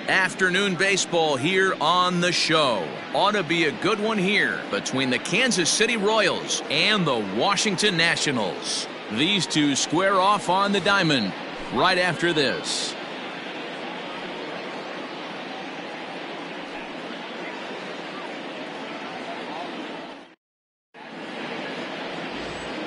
Afternoon baseball here on the show. Ought to be a good one here between the Kansas City Royals and the Washington Nationals. These two square off on the diamond right after this.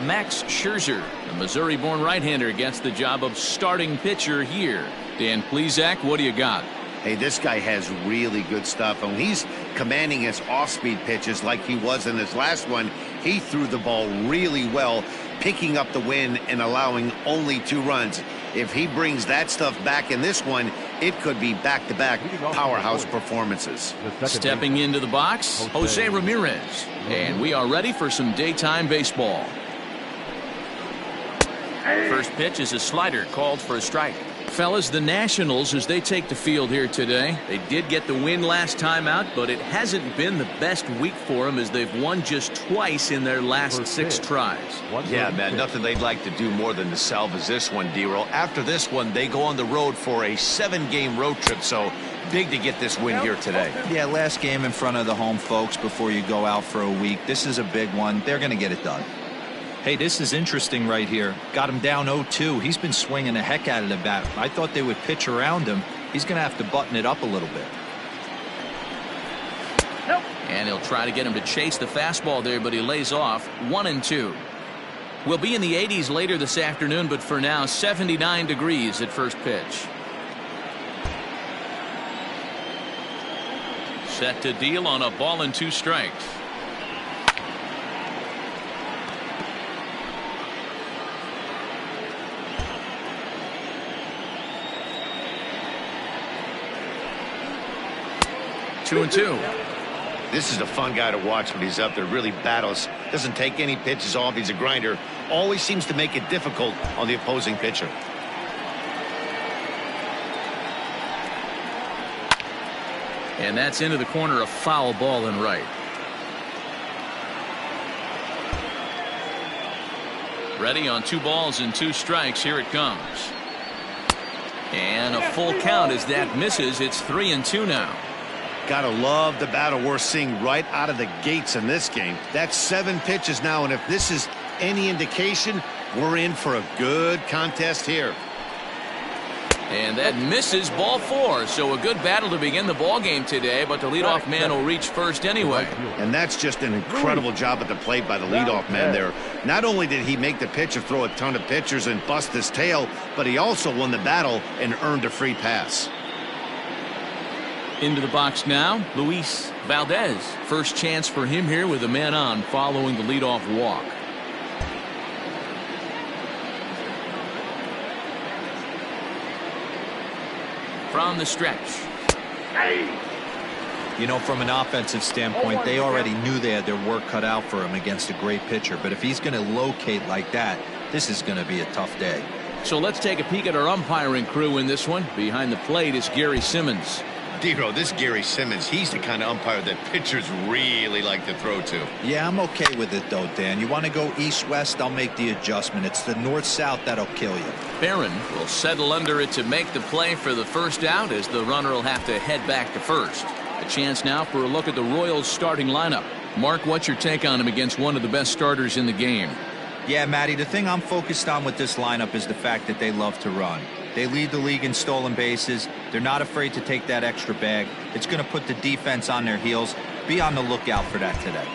Max Scherzer, the Missouri-born right-hander, gets the job of starting pitcher here. Dan Plesac, what do you got? Hey, this guy has really good stuff. And when he's commanding his off-speed pitches like he was in his last one, he threw the ball really well, picking up the win and allowing only 2 runs. If he brings that stuff back in this one, it could be back-to-back powerhouse performances. Stepping into the box, Jose Ramirez. And we are ready for some daytime baseball. First pitch is a slider called for a strike. Fellas, the Nationals, as they take the field here today, they did get the win last time out, but it hasn't been the best week for them as they've won just twice in their last 6 tries. Yeah, man, nothing they'd like to do more than to salvage this one, D-Roll. After this one, they go on the road for a 7-game road trip, so big to get this win here today. Yeah, last game in front of the home folks before you go out for a week. This is a big one. They're going to get it done. Hey, this is interesting right here. Got him down 0-2. He's been swinging the heck out of the bat. I thought they would pitch around him. He's going to have to button it up a little bit. And he'll try to get him to chase the fastball there, but he lays off 1-2. We'll be in the 80s later this afternoon, but for now, 79 degrees at first pitch. Set to deal on a ball and 2 strikes. Two and 2. This is a fun guy to watch when he's up there. Really battles. Doesn't take any pitches off. He's a grinder. Always seems to make it difficult on the opposing pitcher. And that's into the corner, a foul ball and right. Ready on 2 balls and 2 strikes. Here it comes. And a full count as that misses. It's 3-2 now. Gotta love the battle we're seeing right out of the gates in this game. That's 7 pitches now, and if this is any indication, we're in for a good contest here. And that misses, ball 4. So a good battle to begin the ball game today, but the leadoff man will reach first anyway. And that's just an incredible job at the plate by the leadoff man there. Not only did he make the pitcher throw a ton of pitchers and bust his tail, but he also won the battle and earned a free pass. Into the box now, Luis Valdez. First chance for him here with a man on following the leadoff walk. From the stretch. You know, from an offensive standpoint, they already knew they had their work cut out for him against a great pitcher. But if he's going to locate like that, this is going to be a tough day. So let's take a peek at our umpiring crew in this one. Behind the plate is Gary Simmons. D-Roll, this Gary Simmons, he's the kind of umpire that pitchers really like to throw to. Yeah, I'm okay with it, though, Dan. You want to go east-west, I'll make the adjustment. It's the north-south that'll kill you. Barron will settle under it to make the play for the first out as the runner will have to head back to first. A chance now for a look at the Royals starting lineup. Mark, what's your take on him against one of the best starters in the game? Yeah, Matty, the thing I'm focused on with this lineup is the fact that they love to run. They lead the league in stolen bases. They're not afraid to take that extra bag. It's going to put the defense on their heels. Be on the lookout for that today.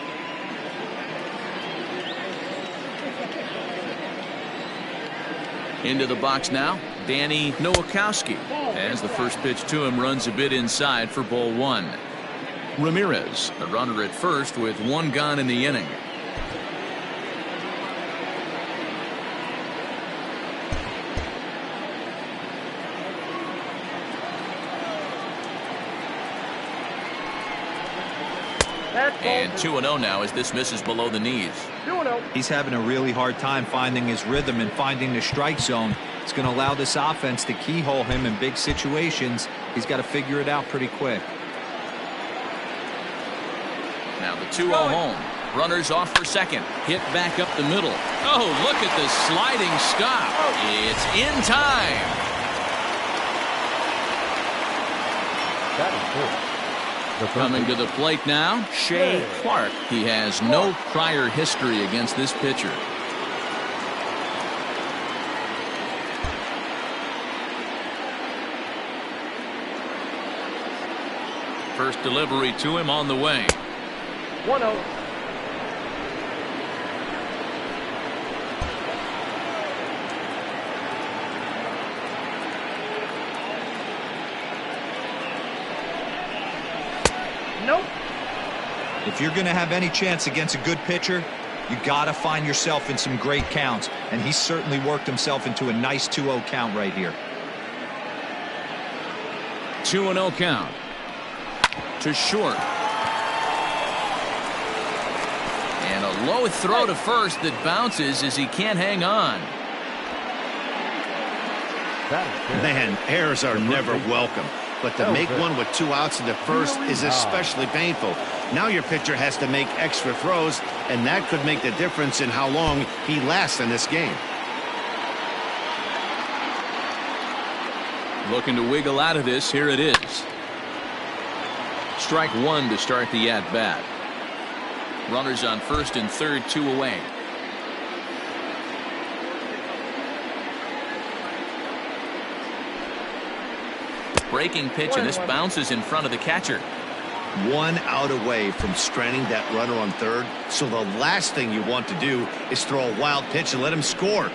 Into the box now, Danny Nowakowski. As the first pitch to him runs a bit inside for ball 1. Ramirez, the runner at first with 1 gone in the inning. And 2-0 now as this misses below the knees. He's having a really hard time finding his rhythm and finding the strike zone. It's going to allow this offense to keyhole him in big situations. He's got to figure it out pretty quick. Now the 2-0 home. Runners off for second. Hit back up the middle. Oh, look at the sliding stop. It's in time. Coming to the plate now, Shea Clark. He has no prior history against this pitcher. First delivery to him on the way. 1-0. Nope. If you're going to have any chance against a good pitcher, you got to find yourself in some great counts, and he certainly worked himself into a nice 2-0 count right here. 2-0 count. To short. And a low throw to first that bounces as he can't hang on. Man, errors are never welcome. But to make one with 2 outs in the first is especially painful. Now your pitcher has to make extra throws, and that could make the difference in how long he lasts in this game. Looking to wiggle out of this. Here it is. Strike one to start the at-bat. Runners on first and third, 2 away. Breaking pitch, and this bounces in front of the catcher. 1 out away from stranding that runner on third, so the last thing you want to do is throw a wild pitch and let him score.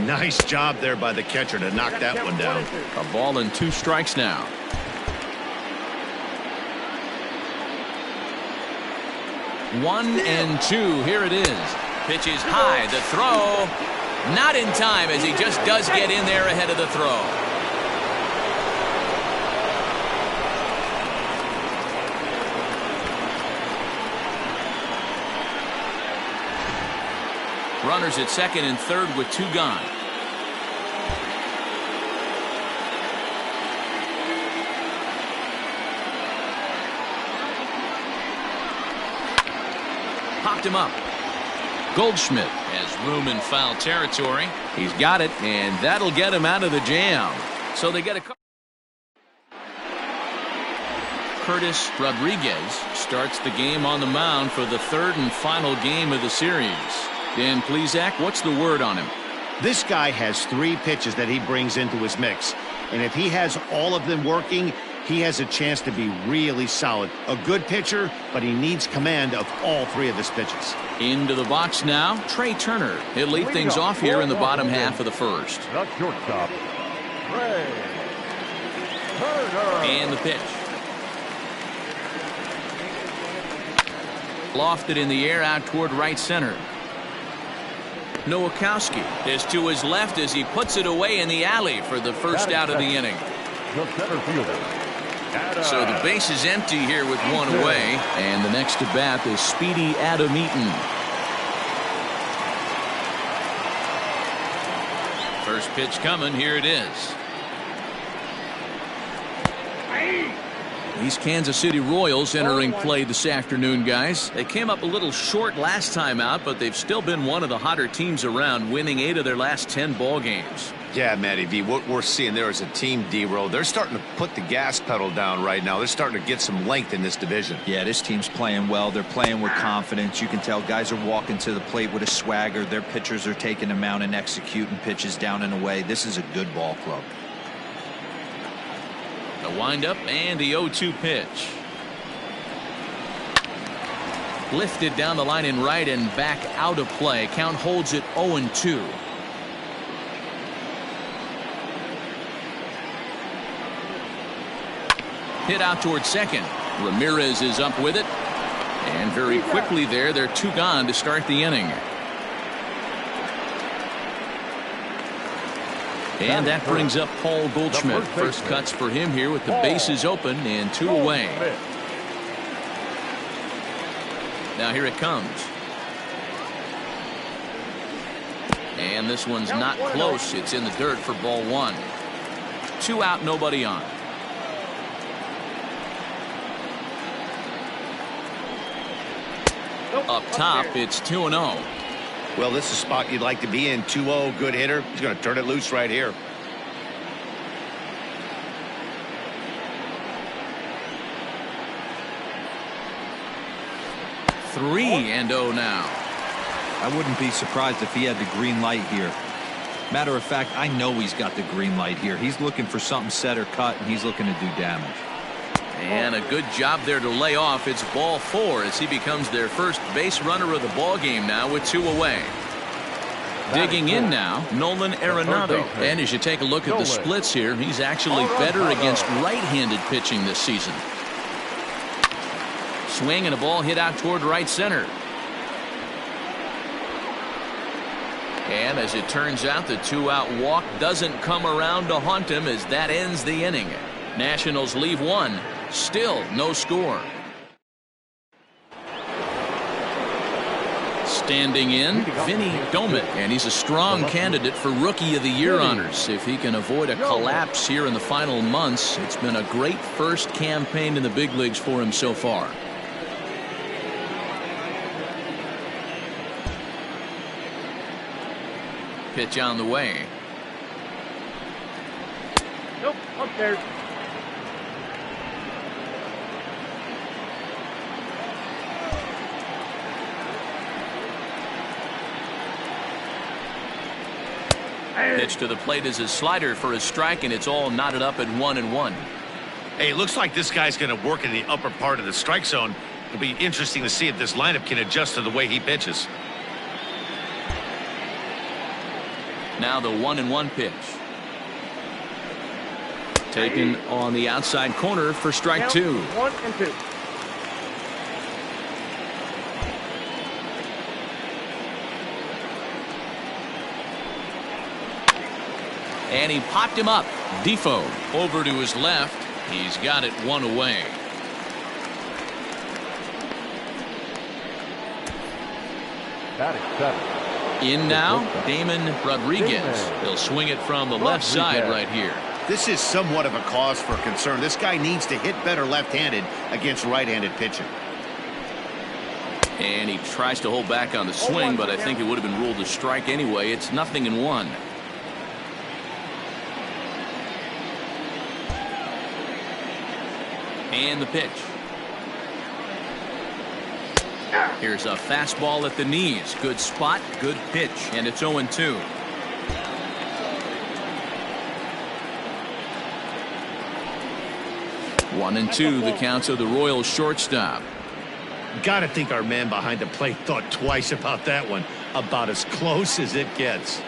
Nice job there by the catcher to knock that one down. A ball and 2 strikes now. One and 2. Here it is. Pitch is high. The throw not in time, as he just does get in there ahead of the throw. Runners at second and third with 2 gone. Popped him up. Goldschmidt has room in foul territory. He's got it, and that'll get him out of the jam. So they get a... Curtis Rodriguez starts the game on the mound for the 3rd and final game of the series. Dan Plesac, what's the word on him? This guy has 3 pitches that he brings into his mix, and if he has all of them working, he has a chance to be really solid. A good pitcher, but he needs command of all 3 of his pitches. Into the box now, Trey Turner. He'll lead things off here in the bottom half of the first. The shortstop, Trey Turner. And the pitch. Lofted in the air out toward right center. Nowakowski is to his left as he puts it away in the alley for the first out of the inning. The center fielder. So the base is empty here with 1 away, and the next to bat is Speedy Adam Eaton. First pitch coming. Here it is. These Kansas City Royals entering play this afternoon, guys. They came up a little short last time out, but they've still been one of the hotter teams around, winning 8 of their last 10 ball games. Yeah, Matty V, what we're seeing there is a team, D-Row. They're starting to put the gas pedal down right now. They're starting to get some length in this division. Yeah, this team's playing well. They're playing with confidence. You can tell guys are walking to the plate with a swagger. Their pitchers are taking them out and executing pitches down and away. This is a good ball club. The windup and the 0-2 pitch. Lifted down the line in right and back out of play. Count holds it 0-2. Hit out towards second. Ramirez is up with it. And very quickly there, they're 2 gone to start the inning. And that brings up Paul Goldschmidt. First cuts for him here with the bases open and 2 away. Now here it comes. And this one's not close. It's in the dirt for ball 1. 2 out, nobody on. Up top, it's 2-0. Well, this is a spot you'd like to be in. 2-0, good hitter. He's going to turn it loose right here. 3-0 now. I wouldn't be surprised if he had the green light here. Matter of fact, I know he's got the green light here. He's looking for something set or cut, and he's looking to do damage. And a good job there to lay off. It's ball 4 as he becomes their first base runner of the ball game now with 2 away. Digging in now, Nolan Arenado. And as you take a look at the splits here, he's actually better against right-handed pitching this season. Swing and a ball hit out toward right center. And as it turns out, the 2-out walk doesn't come around to haunt him as that ends the inning. Nationals leave 1. Still no score. Standing in, Vinny Domit, and he's a strong candidate for Rookie of the Year honors. If he can avoid a collapse here in the final months, it's been a great first campaign in the big leagues for him so far. Pitch on the way. Nope, upstairs. Pitch to the plate is his slider for a strike, and it's all knotted up at 1-1. Hey, it looks like this guy's going to work in the upper part of the strike zone. It'll be interesting to see if this lineup can adjust to the way he pitches. Now the 1-1 pitch. Taken on the outside corner for strike 2. 1 and 2. And he popped him up. Defoe over to his left. He's got it 1 away. Batting 7. In now, Damon Rodriguez. He'll swing it from the left side right here. This is somewhat of a cause for concern. This guy needs to hit better left-handed against right-handed pitching. And he tries to hold back on the swing, but I think it would have been ruled a strike anyway. It's 0-1. And the pitch. Here's a fastball at the knees. Good spot, good pitch, and it's 0-2. One and 2, the counts of the Royals shortstop. Got to think our man behind the plate thought twice about that one. About as close as it gets.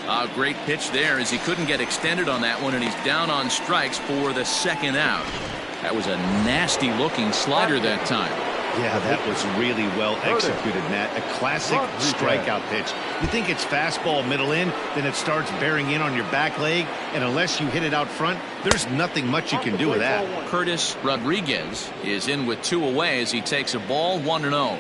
A great pitch there as he couldn't get extended on that one, and he's down on strikes for the 2nd out. That was a nasty looking slider that time. Yeah, that was really well executed, Matt. A classic strikeout pitch. You think it's fastball middle in, then it starts bearing in on your back leg, and unless you hit it out front, there's nothing much you can do with that. Curtis Rodriguez is in with 2 away as he takes a ball 1-0.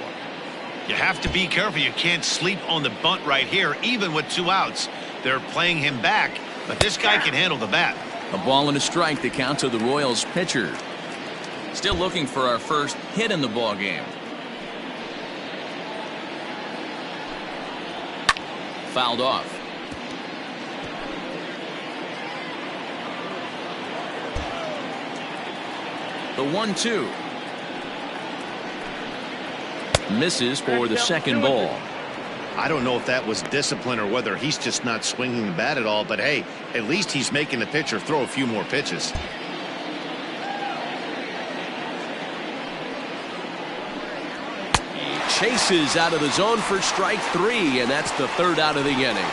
You have to be careful. You can't sleep on the bunt right here, even with 2 outs. They're playing him back, but this guy can handle the bat. A ball and a strike, the count to the Royals pitcher. Still looking for our first hit in the ball game. Fouled off. The 1-2. Misses for the 2nd ball. I don't know if that was discipline or whether he's just not swinging the bat at all, but hey, at least he's making the pitcher throw a few more pitches. Chases out of the zone for strike 3, and that's the 3rd out of the inning.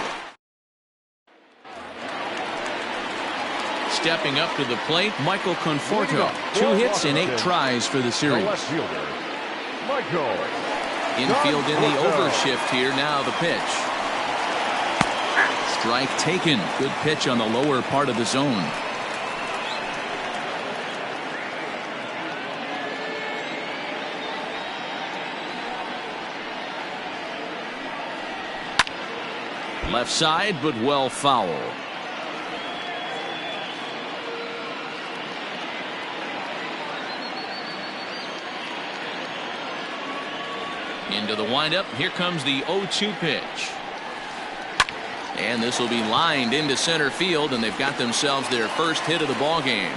Stepping up to the plate, Michael Conforto. 2 hits in 8 tries for the series. Infield in the overshift here. Now the pitch. Strike taken. Good pitch on the lower part of the zone. Left side, but well foul. Into the windup. Here comes the 0-2 pitch. And this will be lined into center field, and they've got themselves their first hit of the ball game.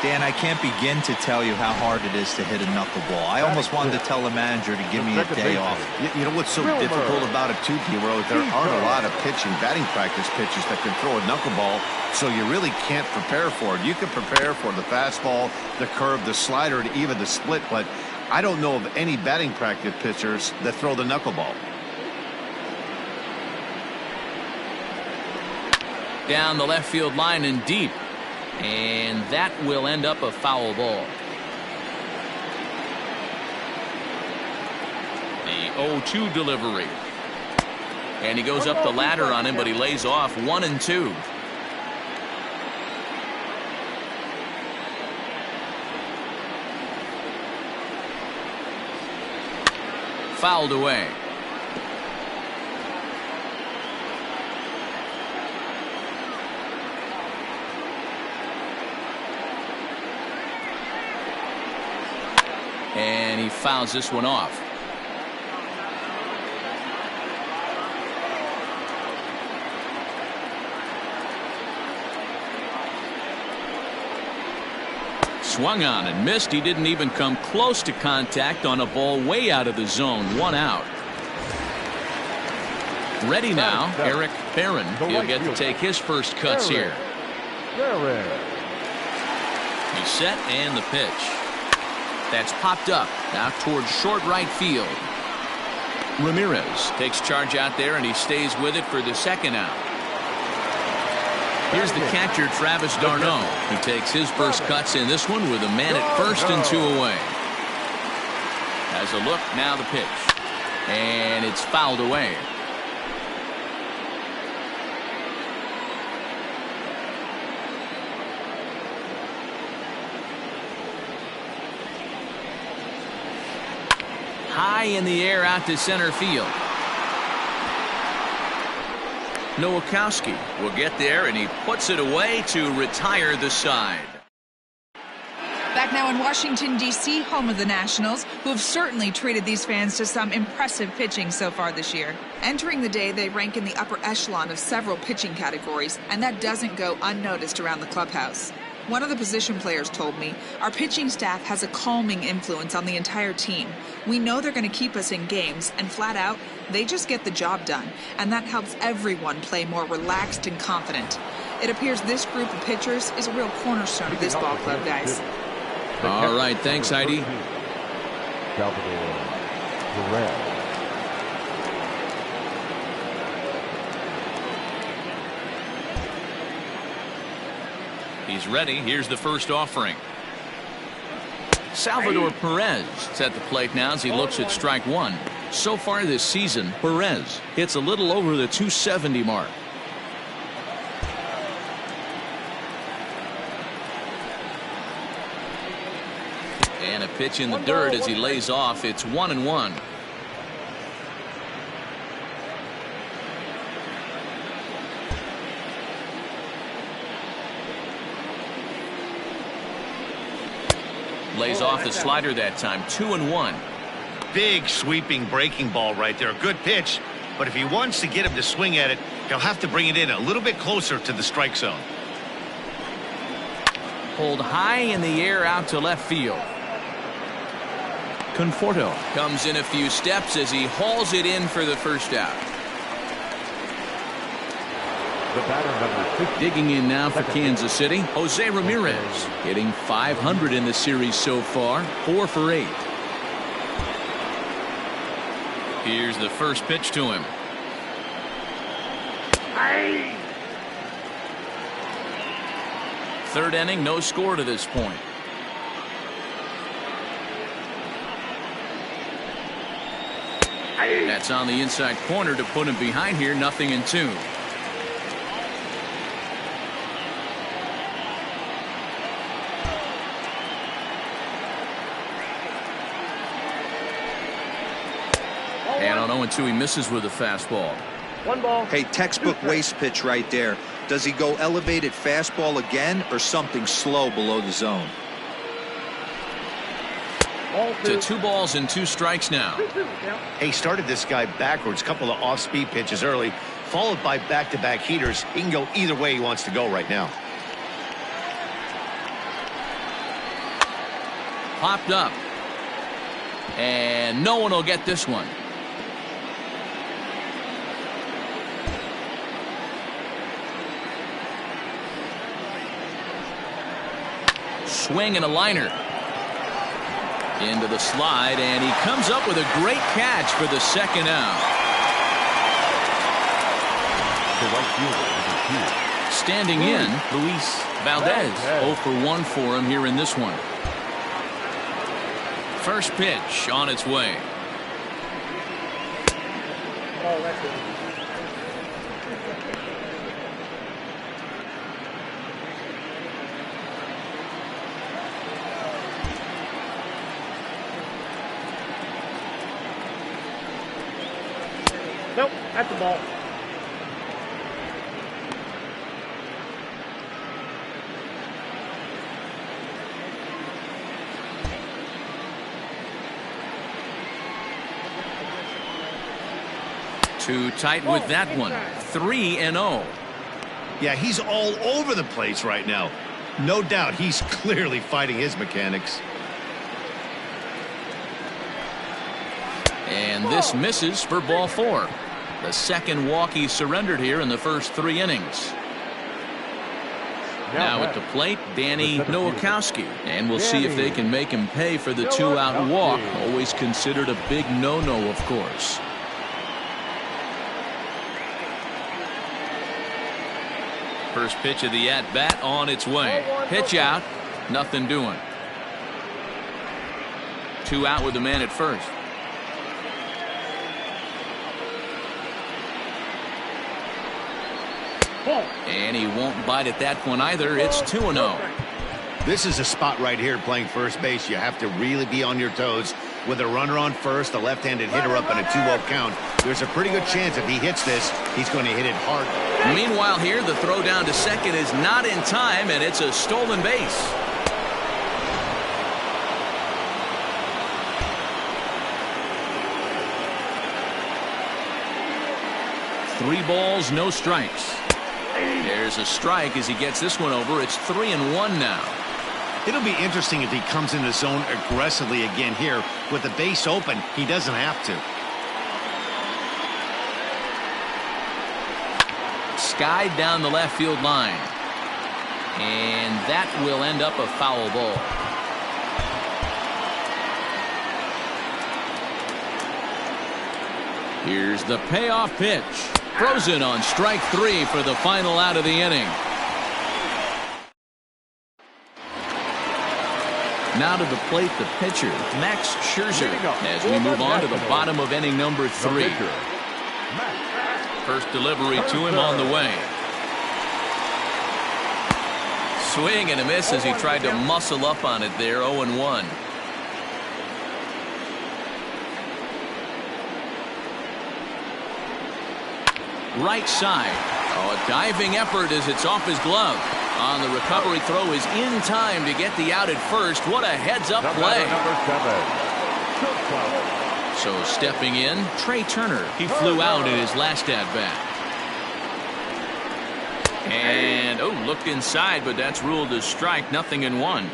Dan, I can't begin to tell you how hard it is to hit a knuckleball. I almost wanted to tell the manager to give me a day off. You know what's so difficult about it, too, D-Row? There aren't a lot of batting practice pitchers that can throw a knuckleball, so you really can't prepare for it. You can prepare for the fastball, the curve, the slider, and even the split, but I don't know of any batting practice pitchers that throw the knuckleball. Down the left field line and deep. And that will end up a foul ball. The 0-2 delivery. And he goes up the ladder on him, but he lays off 1-2. Fouled away. And he fouls this one off. Swung on and missed. He didn't even come close to contact on a ball way out of the zone. 1 out. Ready now, Eric Perrin. He'll get to take his first cuts here. He's set and the pitch. That's popped up now towards short right field. Ramirez takes charge out there, and he stays with it for the second out. Here's the catcher, Travis d'Arnaud. He takes his first cuts in this one with a man at first and 2 away. Has a look, now the pitch. And it's fouled away. High in the air out to center field. Nowakowski will get there, and he puts it away to retire the side. Back now in Washington, D.C., home of the Nationals, who have certainly treated these fans to some impressive pitching so far this year. Entering the day, they rank in the upper echelon of several pitching categories, and that doesn't go unnoticed around the clubhouse. One of the position players told me, our pitching staff has a calming influence on the entire team. We know they're going to keep us in games, and flat out, they just get the job done, and that helps everyone play more relaxed and confident. It appears this group of pitchers is a real cornerstone of this ball club, guys. All right, thanks, Heidi. He's ready. Here's the first offering. Salvador Perez is at the plate now as he looks at strike one. So far this season, Perez hits a little over the 270 mark. And a pitch in the dirt as he lays off. It's 1-1. Lays off the slider that time. 2-1. Big sweeping breaking ball right there. Good pitch. But if he wants to get him to swing at it, he'll have to bring it in a little bit closer to the strike zone. Hold high in the air out to left field. Conforto comes in a few steps as he hauls it in for the first out. The batter number 50. Digging in now for Kansas City, Jose Ramirez, hitting .500 in the series so far, 4 for 8. Here's the first pitch to him. Third inning, no score to this point. That's on the inside corner to put him behind here, 0-2. And on 0-2, he misses with a fastball. 1 ball. Hey, textbook waste pitch right there. Does he go elevated fastball again or something slow below the zone? To 2 balls and 2 strikes now. He started this guy backwards, couple of off-speed pitches early, followed by back-to-back heaters. He can go either way he wants to go right now. popped up. And no one will get this one. Swing and a liner. Into the slide, and he comes up with a great catch for the second out. Standing in, Luis Valdez. 0 for 1 for him here in this one. First pitch on its way. Oh, that's it. Nope, at the ball. Too tight with that one. 3-0. Yeah, he's all over the place right now. No doubt he's clearly fighting his mechanics. And this misses for ball 4. The second walk he surrendered here in the first 3 innings. Now at the plate, Danny Nowakowski. And we'll see if they can make him pay for the 2-out walk. Always considered a big no-no, of course. First pitch of the at-bat on its way. Pitch out. Nothing doing. 2 out with the man at first. And he won't bite at that one either. It's 2-0. This is a spot right here playing first base. You have to really be on your toes. With a runner on first, a left-handed hitter up in a 2-0 count, there's a pretty good chance if he hits this, he's going to hit it hard. Meanwhile here, the throw down to second is not in time, and it's a stolen base. Three balls, no strikes. There's a strike as he gets this one over. It's 3-1 now. It'll be interesting if he comes in the zone aggressively again here. With the base open, he doesn't have to. Skied down the left field line. And that will end up a foul ball. Here's the payoff pitch. Frozen on strike 3 for the final out of the inning. Now to the plate, the pitcher, Max Scherzer, as we move on to the bottom of inning number 3. First delivery to him on the way. Swing and a miss as he tried to muscle up on it there. 0-1. Right side. Oh, a diving effort as it's off his glove. On the recovery throw is in time to get the out at first. What a heads-up play. So stepping in, Trey Turner. He flew out in his last at-bat. And, oh, looked inside, but that's ruled as strike. 0-1.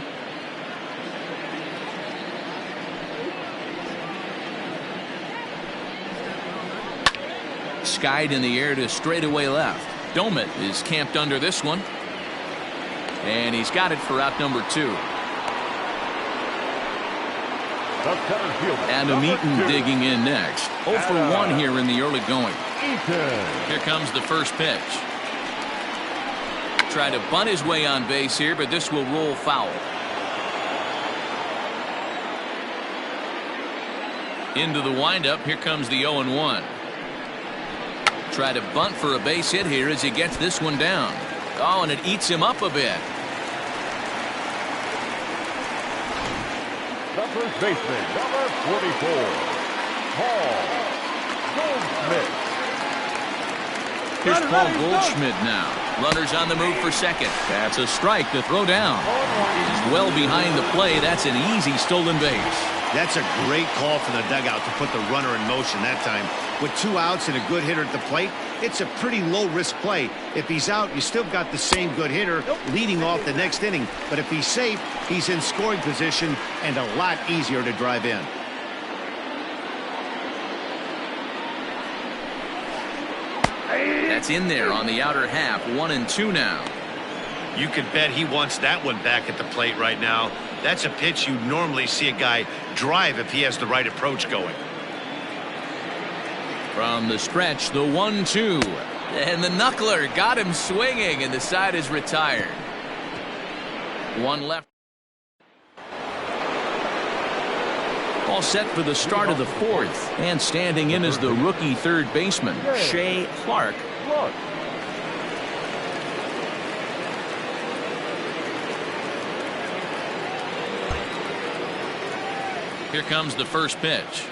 Skied in the air to straightaway left. Domet is camped under this one. And he's got it for out number 2. Adam Eaton digging in next. 0 for 1 here in the early going. Here comes the first pitch. Try to bunt his way on base here, but this will roll foul. Into the windup. Here comes the 0-1. Try to bunt for a base hit here as he gets this one down. Oh, and it eats him up a bit. The first baseman, number 44, Paul Goldschmidt. Here's Paul Goldschmidt now. Runners on the move for second. That's a strike to throw down. He's well behind the play. That's an easy stolen base. That's a great call from the dugout to put the runner in motion that time. With 2 outs and a good hitter at the plate, it's a pretty low-risk play. If he's out, you still got the same good hitter leading off the next inning. But if he's safe, he's in scoring position and a lot easier to drive in. That's in there on the outer half. 1-2 now. You could bet he wants that one back at the plate right now. That's a pitch you normally see a guy drive if he has the right approach going. From the stretch, the 1-2. And the knuckler got him swinging, and the side is retired. One left. All set for the start of the 4th. And standing in is the rookie third baseman, Shea Clark. Here comes the first pitch.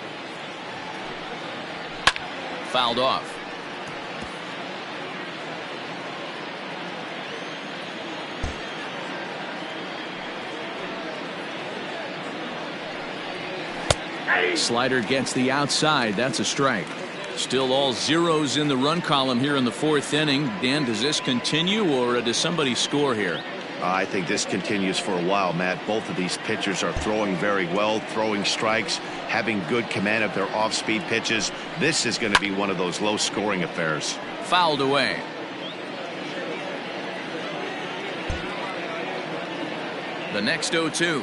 Fouled off. Slider gets the outside. That's a strike. Still all zeros in the run column here in the 4th inning. Dan, does this continue, or does somebody score here? I think this continues for a while, Matt. Both of these pitchers are throwing very well, throwing strikes, having good command of their off-speed pitches. This is going to be one of those low-scoring affairs. Fouled away. The next 0-2.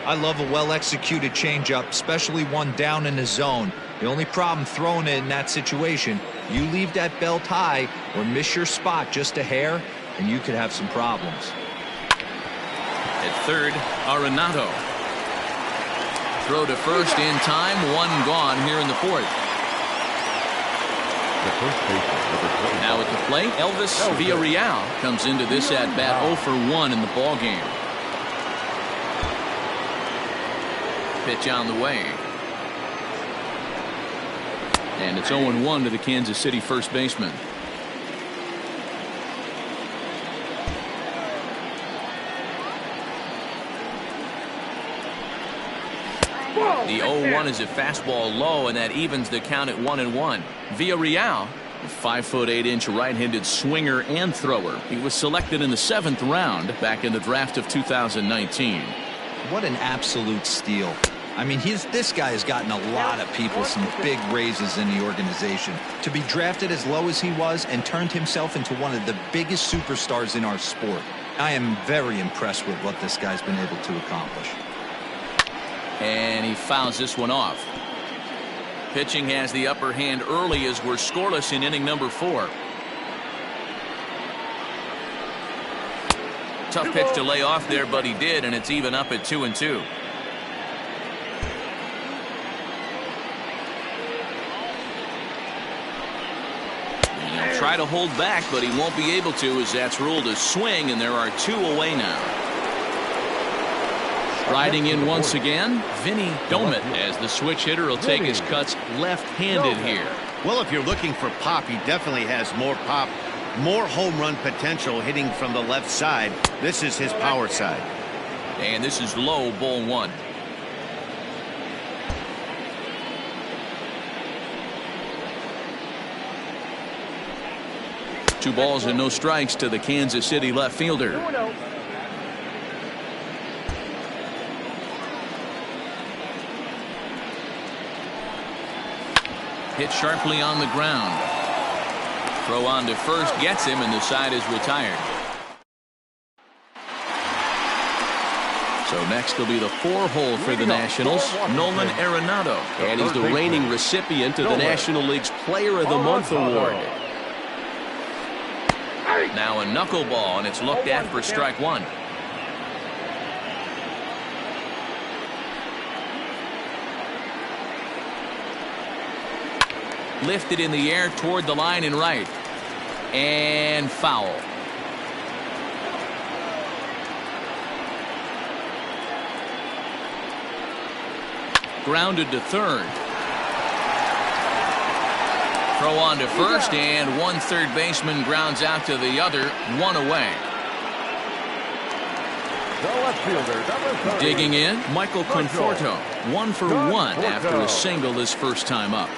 I love a well-executed changeup, especially one down in the zone. The only problem throwing it in that situation, you leave that belt high or miss your spot just a hair, and you could have some problems. At third, Arenado. Throw to first in time. One gone here in the 4th. Now at the plate, Elvis Villarreal comes into this at-bat 0 for 1 in the ballgame. Pitch on the way. And it's 0-1 to the Kansas City first baseman. The 0-1 is a fastball low, and that evens the count at 1-1. Villarreal, a 5'8" right-handed swinger and thrower. He was selected in the 7th round back in the draft of 2019. What an absolute steal. I mean, this guy has gotten a lot of people some big raises in the organization. To be drafted as low as he was and turned himself into one of the biggest superstars in our sport. I am very impressed with what this guy's been able to accomplish. And he fouls this one off. Pitching has the upper hand early as we're scoreless in inning number 4. Tough pitch to lay off there, but he did, and it's even up at 2-2. He'll try to hold back, but he won't be able to, as that's ruled a swing, and there are 2 away now. Riding in once again, Vinny Domet, as the switch hitter will take his cuts left-handed here. Well, if you're looking for pop, he definitely has more pop, more home run potential hitting from the left side. This is his power side. And this is low, ball 1. Two balls and no strikes to the Kansas City left fielder. Hit sharply on the ground. Throw on to first gets him, and the side is retired. So next will be the 4-hole for the Nationals, Nolan Arenado. And he's the reigning recipient of the National League's Player of the Month award. Now a knuckleball, and it's looked at for strike 1. Lifted in the air toward the line and right. And foul. Grounded to third. Throw on to first, and one third baseman grounds out to the other, one away. The left fielder, number 30. Digging in, Michael Conforto, 1 for 1 after a single his first time up.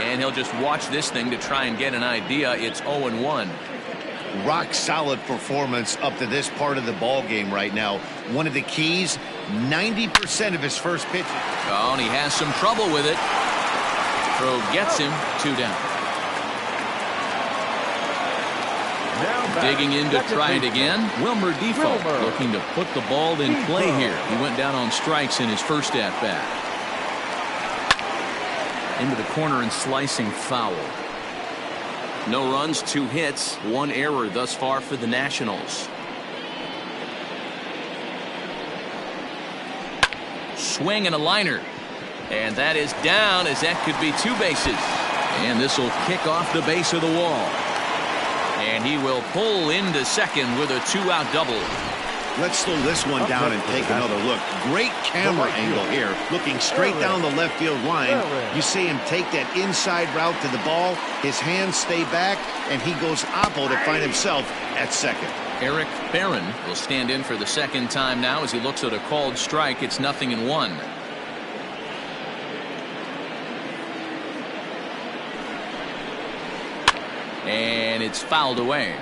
And he'll just watch this thing to try and get an idea. It's 0-1. Rock solid performance up to this part of the ball game right now. One of the keys, 90% of his first pitch. Oh, and he has some trouble with it. Throw gets him, 2 down. Digging in to try it again, Wilmer Defoe looking to put the ball in play here. He went down on strikes in his first at-bat. Into the corner and slicing foul. No runs, 2 hits, 1 error thus far for the Nationals. Swing and a liner. And that is down, as that could be 2 bases. And this will kick off the base of the wall. And he will pull into second with a 2-out double. Let's slow this one down and take another look. Great camera angle here, looking straight down the left field line. You see him take that inside route to the ball. His hands stay back, and he goes oppo to find himself at second. Eric Barron will stand in for the second time now as he looks at a called strike. It's 0-1. And it's fouled away.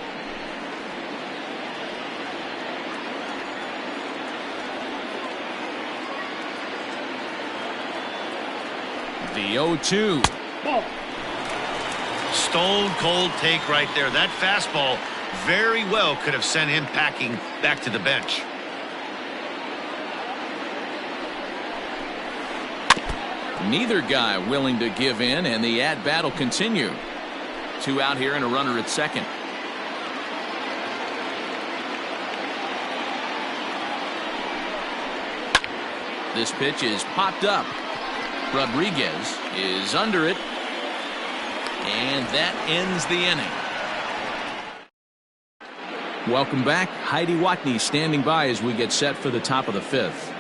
The 0-2. Stone cold take right there. That fastball very well could have sent him packing back to the bench. Neither guy willing to give in, and the at-bat will continue. 2 out here and a runner at second. This pitch is popped up. Rodriguez is under it. And that ends the inning. Welcome back. Heidi Watney standing by as we get set for the top of the 5th.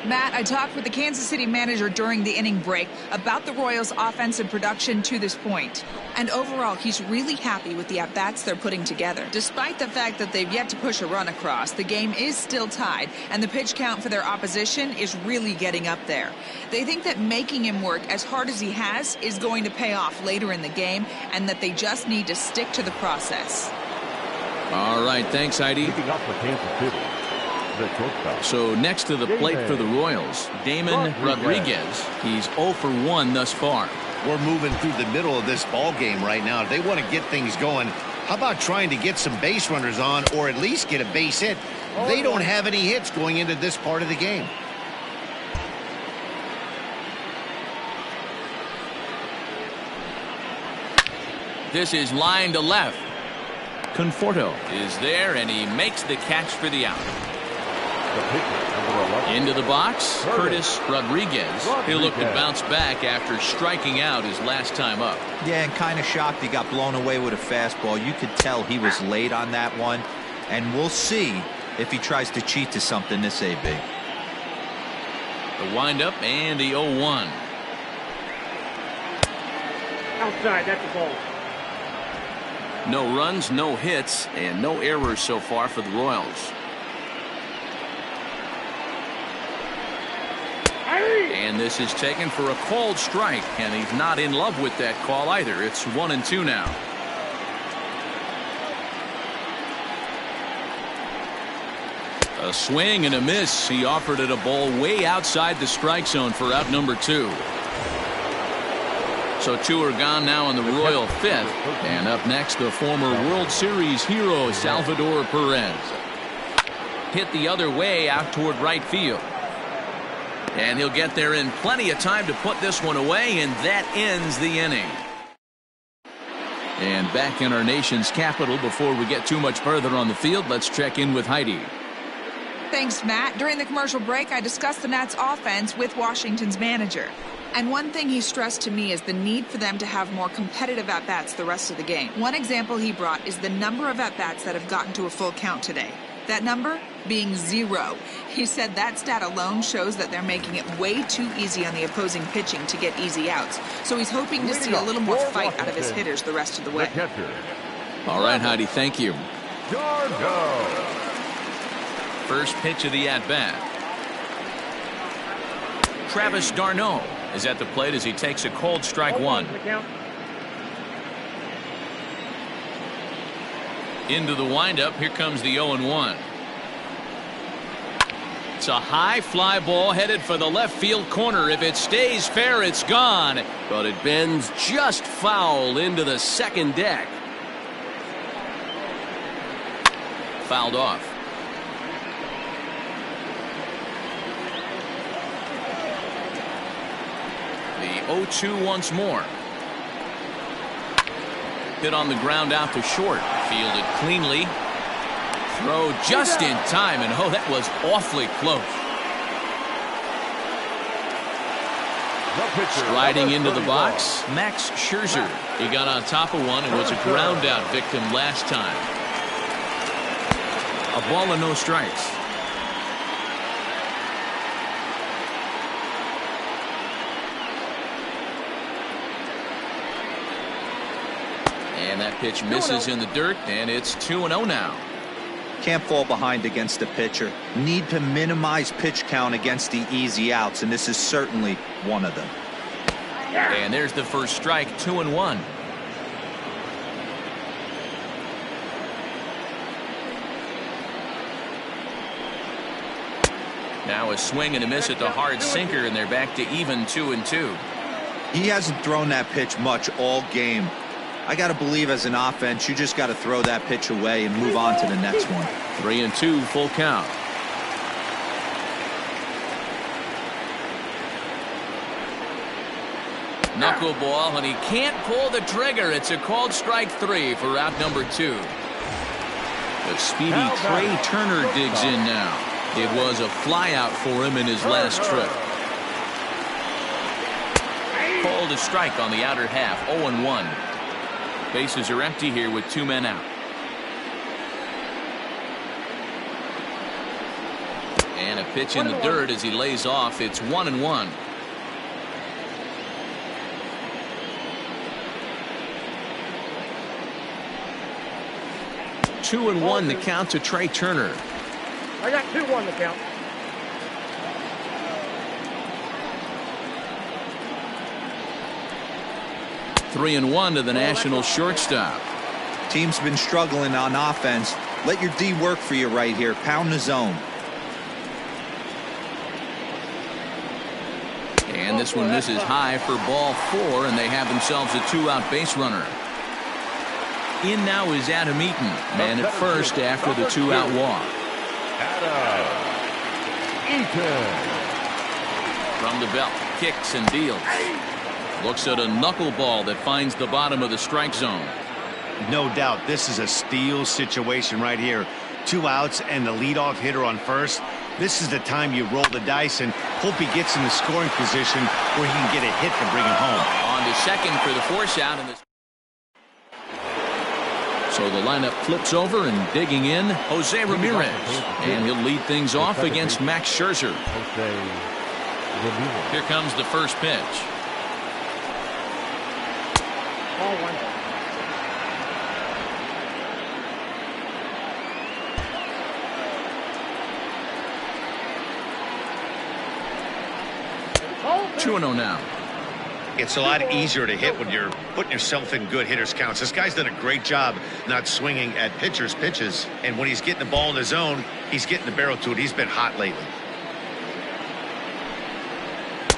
Matt, I talked with the Kansas City manager during the inning break about the Royals' offensive production to this point. And overall, he's really happy with the at-bats they're putting together. Despite the fact that they've yet to push a run across, the game is still tied, and the pitch count for their opposition is really getting up there. They think that making him work as hard as he has is going to pay off later in the game, and that they just need to stick to the process. All right, thanks, Heidi. Keeping up for Kansas City. So next to the plate for the Royals, Damon Rodriguez. He's 0 for 1 thus far. We're moving through the middle of this ball game right now. If they want to get things going, how about trying to get some base runners on, or at least get a base hit? They don't have any hits going into this part of the game. This is line to left. Conforto is there, and he makes the catch for the out. Into the box, Curtis Rodriguez. He'll look to bounce back after striking out his last time up. Yeah, and kind of shocked he got blown away with a fastball. You could tell he was late on that one, and we'll see if he tries to cheat to something this AB. The windup and the 0-1. Outside, that's the ball. No runs, no hits, and no errors so far for the Royals. And this is taken for a called strike, and he's not in love with that call either. It's 1-2 now. A swing and a miss. He offered it a ball way outside the strike zone for out number 2. So 2 are gone now in the Royal 5th. And up next, the former World Series hero, Salvador Perez. Hit the other way out toward right field. And he'll get there in plenty of time to put this one away, and that ends the inning. And back in our nation's capital, before we get too much further on the field, let's check in with Heidi. Thanks, Matt. During the commercial break, I discussed the Nats' offense with Washington's manager. And one thing he stressed to me is the need for them to have more competitive at-bats the rest of the game. One example he brought is the number of at-bats that have gotten to a full count today. That number being 0. He said that stat alone shows that they're making it way too easy on the opposing pitching to get easy outs. So he's hoping to see a little more fight out of his hitters the rest of the way. All right, Heidi, thank you. Darno. First pitch of the at-bat. Travis d'Arnaud is at the plate as he takes a cold strike one. Into the windup. Here comes the 0-1. It's a high fly ball headed for the left field corner. If it stays fair, it's gone. But it bends just foul into the second deck. Fouled off. The 0-2 once more. Hit on the ground out to short. Fielded cleanly. Throw just in time, and oh, that was awfully close. Sliding into the box, Max Scherzer. He got on top of one and was a ground out victim last time. A ball and no strikes. And that pitch misses in the dirt, and it's 2-0 now. Can't fall behind against the pitcher. Need to minimize pitch count against the easy outs, and this is certainly one of them. And there's the first strike, 2-1. Now a swing and a miss at the hard sinker, and they're back to even 2-2. He hasn't thrown that pitch much all game. I got to believe as an offense, you just got to throw that pitch away and move on to the next one. 3-2, full count. Knuckleball, and he can't pull the trigger. It's a called strike 3 for out number 2. The speedy Trey Turner digs in now. It was a flyout for him in his last trip. Called a strike on the outer half, 0-1. Bases are empty here with 2 men out. And a pitch in the dirt as he lays off. It's 1-1. Two and 1 the count to Trey Turner. I got 2-1 the count. 3-1 to the National shortstop. Team's been struggling on offense. Let your D work for you right here. Pound the zone. And this one misses high for ball 4, and they have themselves a 2-out base runner. In now is Adam Eaton, man at first after the 2-out walk. Adam Eaton. From the belt, kicks and deals. Looks at a knuckleball that finds the bottom of the strike zone. No doubt this is a steal situation right here. 2 outs and the leadoff hitter on first. This is the time you roll the dice and hope he gets in the scoring position where he can get a hit to bring him home. On to second for the force out. So the lineup flips over, and digging in, Jose Ramirez. And he'll lead things off against Max Scherzer. Here comes the first pitch. Ball 1. Oh, 2-0 now. It's a lot easier to hit when you're putting yourself in good hitters counts. This guy's done a great job not swinging at pitchers' pitches. And when he's getting the ball in the zone, he's getting the barrel to it. He's been hot lately.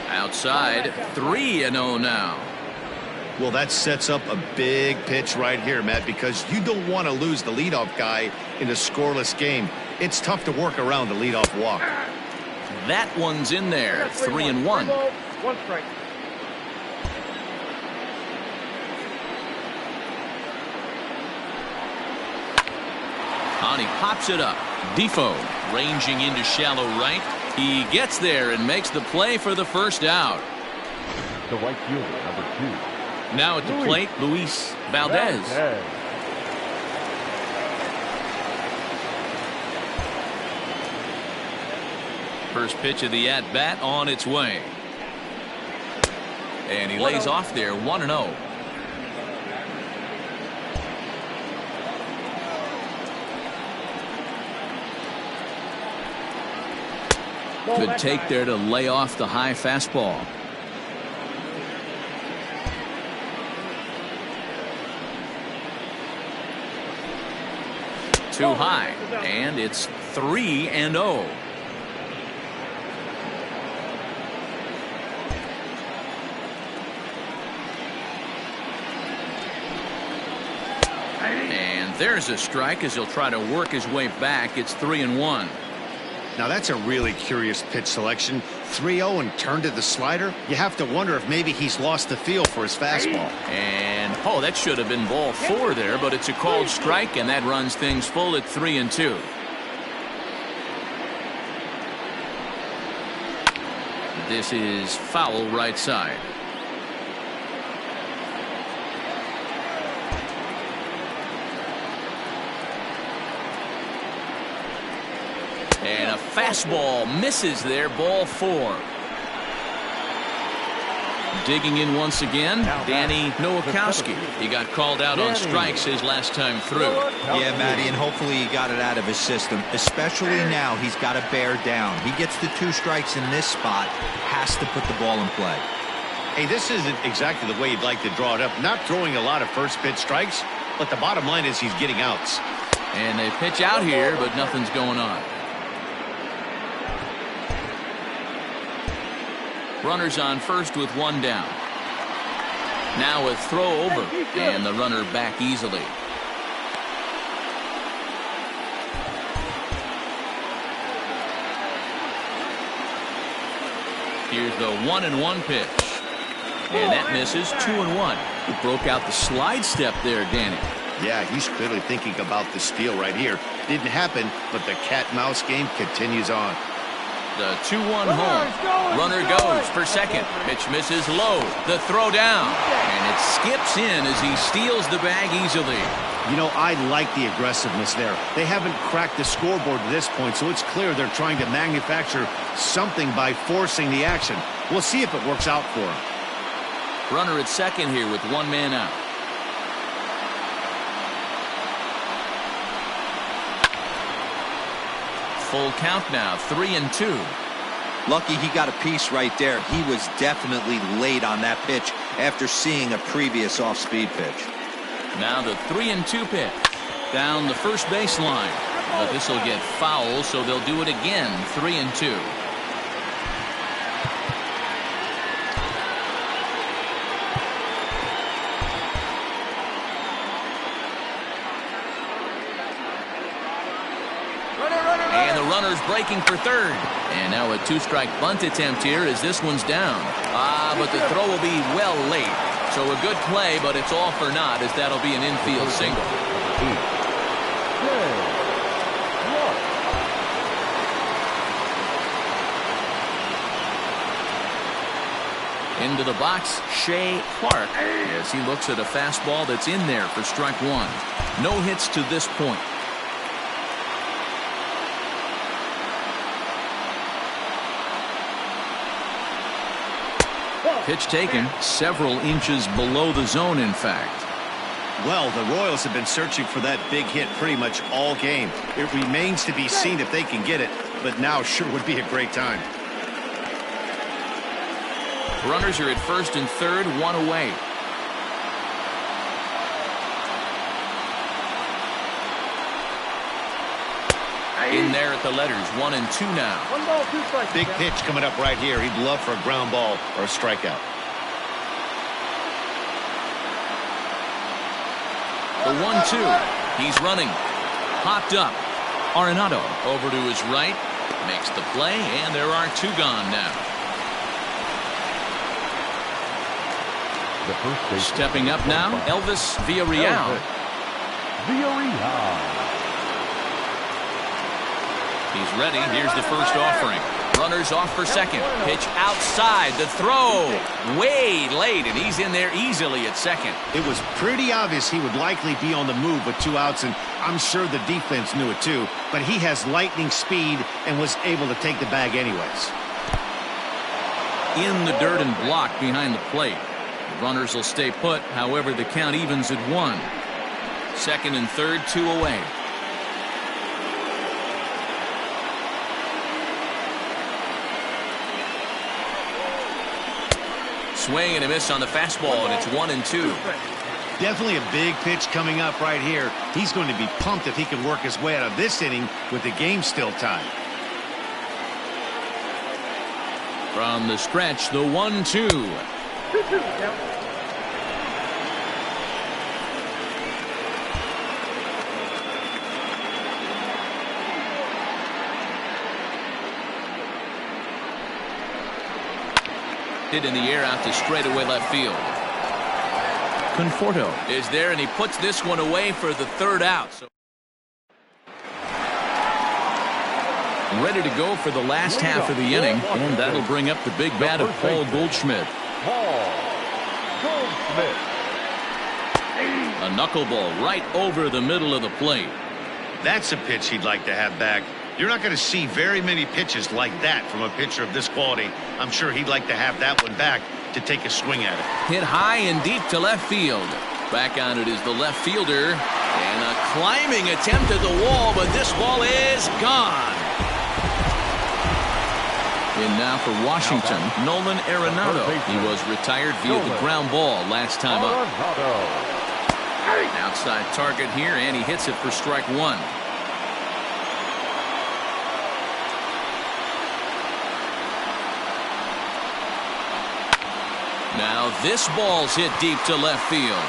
Outside, 3-0 now. Well, that sets up a big pitch right here, Matt, because you don't want to lose the leadoff guy in a scoreless game. It's tough to work around the leadoff walk. That one's in there, 3-1. 1 strike. On he pops it up. Defoe ranging into shallow right. He gets there and makes the play for the first out. The right fielder, number 2. Now at the plate, Luis Valdez. First pitch of the at-bat on its way. And he lays off there 1-0. Good take there to lay off the high fastball. Too high, and it's 3-0. And there's a strike as he'll try to work his way back. It's 3-1. Now that's a really curious pitch selection. 3-0 and turned to the slider. You have to wonder if maybe he's lost the feel for his fastball. And that should have been ball 4 there, but it's a called strike, and that runs things full at 3-2. This is foul right side. And a fastball misses there, ball 4. Digging in once again, Danny Nowakowski. He got called out on strikes his last time through. Yeah, Matty, and hopefully he got it out of his system. Especially now, he's got to bear down. He gets the 2 strikes in this spot, has to put the ball in play. Hey, this isn't exactly the way you'd like to draw it up. Not throwing a lot of first pitch strikes, but the bottom line is he's getting outs. And they pitch out here, but nothing's going on. Runners on first with 1 down. Now a throw over, and the runner back easily. Here's the 1-1 pitch. And that misses. 2-1. He broke out the slide step there, Danny. Yeah, he's clearly thinking about the steal right here. Didn't happen, but the cat-mouse game continues on. The 2-1 home. Runner goes for second. Pitch misses low. The throw down. And it skips in as he steals the bag easily. You know, I like the aggressiveness there. They haven't cracked the scoreboard to this point, so it's clear they're trying to manufacture something by forcing the action. We'll see if it works out for him. Runner at second here with 1 man out. Full count now, 3-2. Lucky he got a piece right there. He was definitely late on that pitch after seeing a previous off-speed pitch. Now the 3-2 pitch. Down the first baseline. But this will get foul, so they'll do it again, 3-2. And the runner's breaking for third. And now a 2-strike bunt attempt here as this one's down. But the throw will be well late. So a good play, but it's all for naught as that'll be an infield single. Into the box, Shea Clark, as he looks at a fastball that's in there for strike 1. No hits to this point. Pitch taken several inches below the zone, in fact. Well, the Royals have been searching for that big hit pretty much all game. It remains to be seen if they can get it, but now sure would be a great time. Runners are at first and third, 1 away. In there at the letters, 1 and 2 now. 1 ball, 2 strikes. Big pitch coming up right here. He'd love for a ground ball or a strikeout. The 1-2. He's running. Popped up. Arenado over to his right. Makes the play, and there are 2 gone now. The first base. Stepping up now, Elvis Villarreal. He's ready. Here's the first offering. Runners off for second. Pitch outside. The throw way late, and he's in there easily at second. It was pretty obvious he would likely be on the move with 2 outs, and I'm sure the defense knew it too. But he has lightning speed and was able to take the bag anyways. In the dirt and blocked behind the plate. The runners will stay put. However, the count evens at 1. Second and third, 2 away. Swing and a miss on the fastball, and it's 1-2. Definitely a big pitch coming up right here. He's going to be pumped if he can work his way out of this inning with the game still tied. From the stretch, the 1-2. Hit in the air out to straightaway left field. Conforto is there, and he puts this one away for the 3rd out. So ready to go for the last half of the inning, and that'll bring up the big bat of Paul Goldschmidt. A knuckleball right over the middle of the plate. That's a pitch he'd like to have back. You're not going to see very many pitches like that from a pitcher of this quality. I'm sure he'd like to have that one back to take a swing at it. Hit high and deep to left field. Back on it is the left fielder, and a climbing attempt at the wall, but this ball is gone. And now for Washington, Nolan Arenado. He was retired via the ground ball last time up. Outside target here, and he hits it for strike 1. Now this ball's hit deep to left field.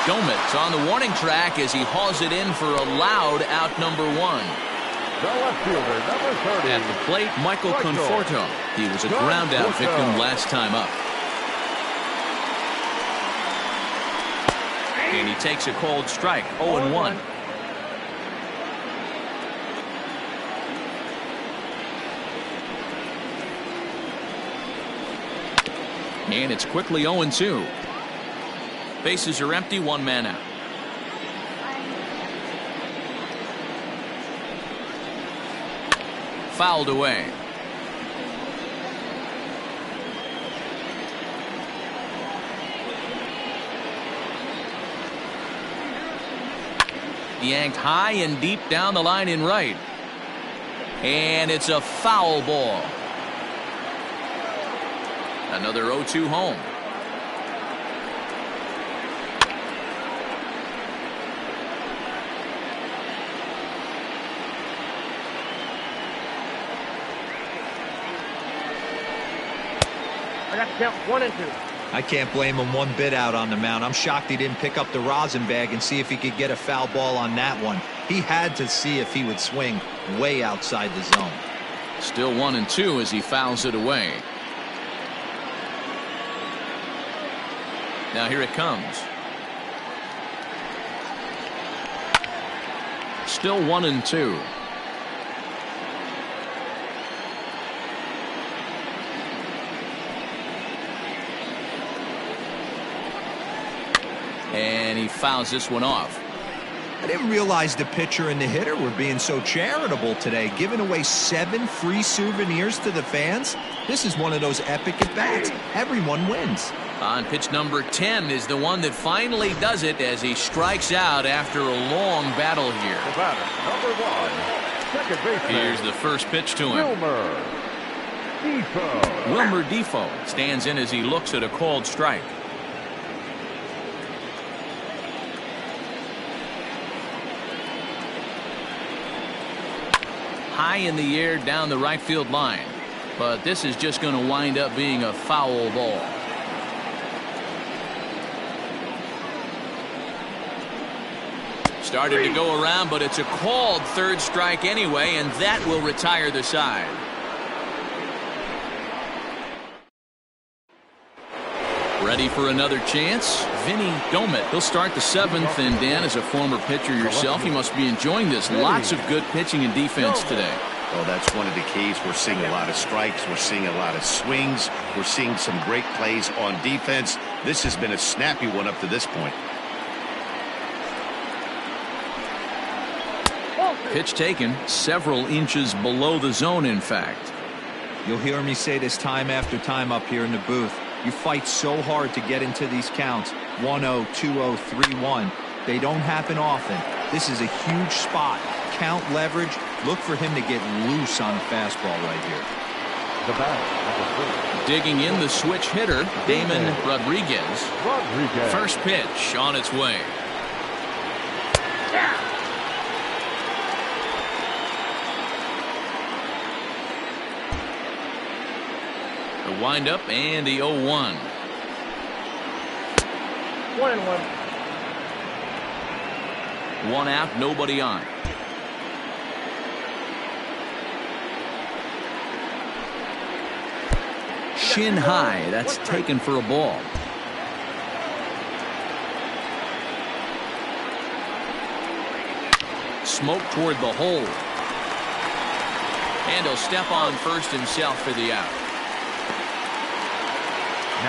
Gomet's on the warning track as he hauls it in for a loud out number 1. The left fielder, number 30. At the plate, Michael Conforto. He was a ground out victim last time up. And he takes a cold strike, 0-1. And it's quickly 0-2. Bases are empty, 1 man out. Fouled away. Yanked high and deep down the line in right. And it's a foul ball. Another 0-2 home. I got to count 1 and 2. I can't blame him one bit out on the mound. I'm shocked he didn't pick up the rosin bag and see if he could get a foul ball on that one. He had to see if he would swing way outside the zone. Still 1-2 as he fouls it away. Now here it comes. Still 1-2. And he fouls this one off. I didn't realize the pitcher and the hitter were being so charitable today, giving away 7 free souvenirs to the fans. This is one of those epic at-bats. Everyone wins. On pitch number 10 is the one that finally does it as he strikes out after a long battle here. The batter, number 1, second baseman. Here's the first pitch to him. Wilmer Defoe stands in as he looks at a called strike. High in the air down the right field line, but this is just going to wind up being a foul ball. Started to go around, but it's a called third strike anyway, and that will retire the side. Ready for another chance? Vinny Gomet. He'll start the 7th, and Dan, as a former pitcher yourself, you must be enjoying this. Lots of good pitching and defense today. Well, that's one of the keys. We're seeing a lot of strikes. We're seeing a lot of swings. We're seeing some great plays on defense. This has been a snappy one up to this point. Pitch taken several inches below the zone, in fact. You'll hear me say this time after time up here in the booth. You fight so hard to get into these counts. 1-0, 2-0, 3-1. They don't happen often. This is a huge spot. Count leverage. Look for him to get loose on a fastball right here. The batter, Digging in the switch hitter, Damon Rodriguez. First pitch on its way. The windup and the 0-1. 1-1. One out, nobody on. Shin high, that's taken for a ball. Smoke toward the hole. And he'll step on first himself for the out.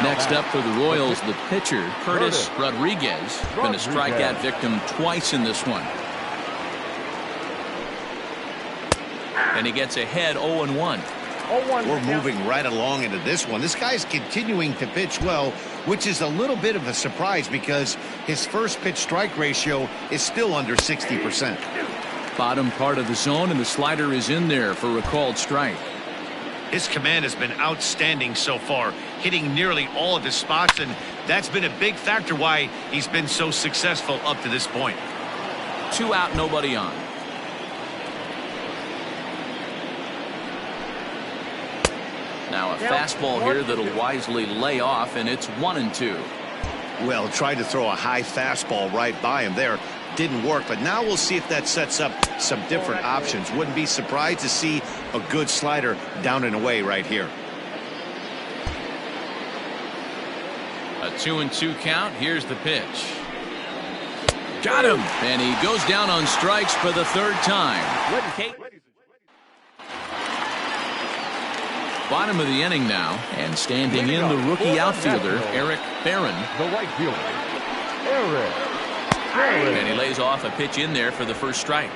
Next up for the Royals, the pitcher, Curtis Rodriguez. Been a strikeout victim twice in this one. And he gets ahead 0-1. We're moving right along into this one. This guy's continuing to pitch well, which is a little bit of a surprise because his first pitch strike ratio is still under 60%. Bottom part of the zone, and the slider is in there for a called strike. His command has been outstanding so far, hitting nearly all of his spots, and that's been a big factor why he's been so successful up to this point. 2 out, nobody on. Now a fastball here that'll wisely lay off, and it's 1-2. Well, tried to throw a high fastball right by him there. Didn't work, but now we'll see if that sets up some different options. Wouldn't be surprised to see a good slider down and away right here. A 2-2 count. Here's the pitch. Got him, and he goes down on strikes for the third time. Bottom of the inning now, and standing in the rookie outfielder Eric Barron. The right fielder, Eric. And he lays off a pitch in there for the first strike.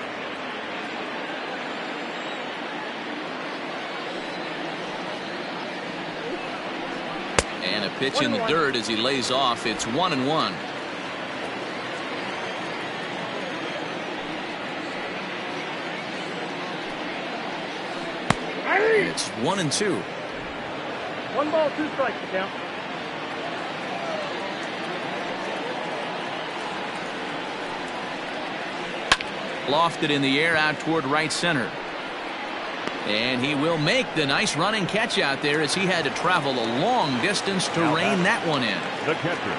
And a pitch in the dirt as he lays off. It's 1-1. It's 1-2. 1 ball, 2 strikes to count. Lofted in the air out toward right center. And he will make the nice running catch out there as he had to travel a long distance to rein that one in. The catcher.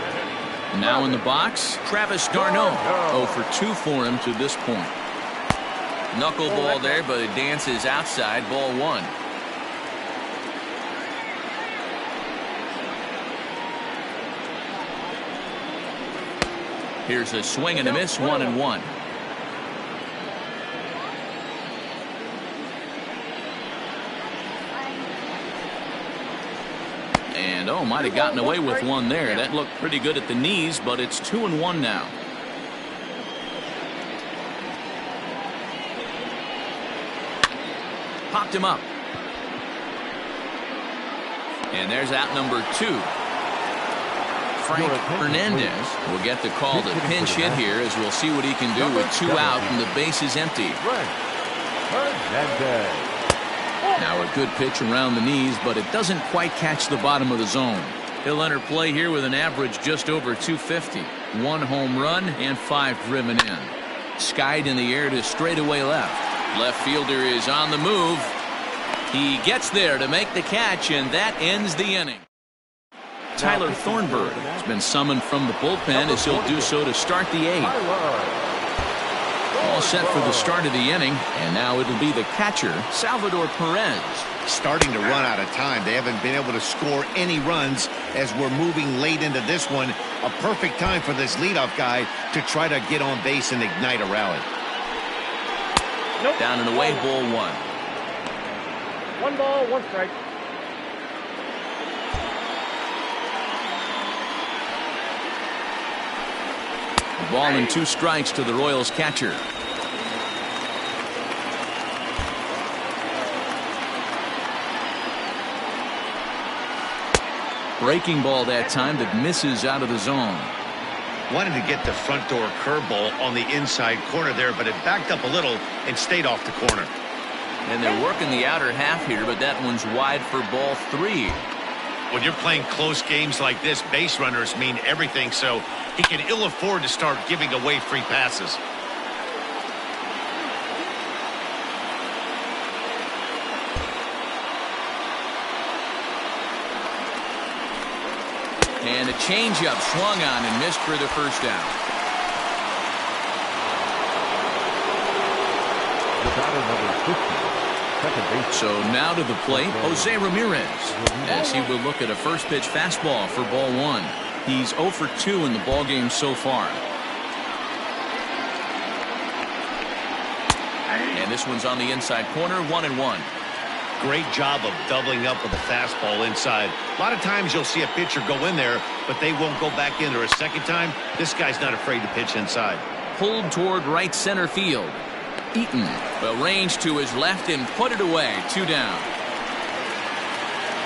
Now in the box, Travis d'Arnaud. 0 for 2 for him to this point. Knuckleball there, but it dances outside. Ball 1. Here's a swing and a miss. 1-1. And oh, might have gotten away with one there. That looked pretty good at the knees, but it's 2-1 now. Popped him up. And there's out number 2. Frank Hernandez will get the call to pinch hit here, as we'll see what he can do with 2 out and the base is empty. Now a good pitch around the knees, but it doesn't quite catch the bottom of the zone. He'll enter play here with an average just over 250. 1 home run and 5 driven in. Skied in the air to straightaway left. Left fielder is on the move. He gets there to make the catch, and that ends the inning. Tyler Thornburg has been summoned from the bullpen as he'll do so to start the 8th. All set for the start of the inning, and now it'll be the catcher, Salvador Perez. Starting to run out of time. They haven't been able to score any runs as we're moving late into this one. A perfect time for this leadoff guy to try to get on base and ignite a rally. Down and away, ball 1. 1 ball, 1 strike. Ball and 2 strikes to the Royals catcher. Breaking ball that time that misses out of the zone. Wanted to get the front door curveball on the inside corner there, but it backed up a little and stayed off the corner. And they're working the outer half here, but that one's wide for ball 3. When you're playing close games like this, base runners mean everything, so he can ill afford to start giving away free passes. And a changeup swung on and missed for the first out. The batter number 50, second base. So now to the plate, Jose Ramirez, as he will look at a first pitch fastball for ball 1. He's 0 for 2 in the ball game so far. And this one's on the inside corner, 1-1. Great job of doubling up with a fastball inside. A lot of times you'll see a pitcher go in there, but they won't go back in there a second time. This guy's not afraid to pitch inside. Pulled toward right center field. Eaton will range to his left and put it away. 2 down.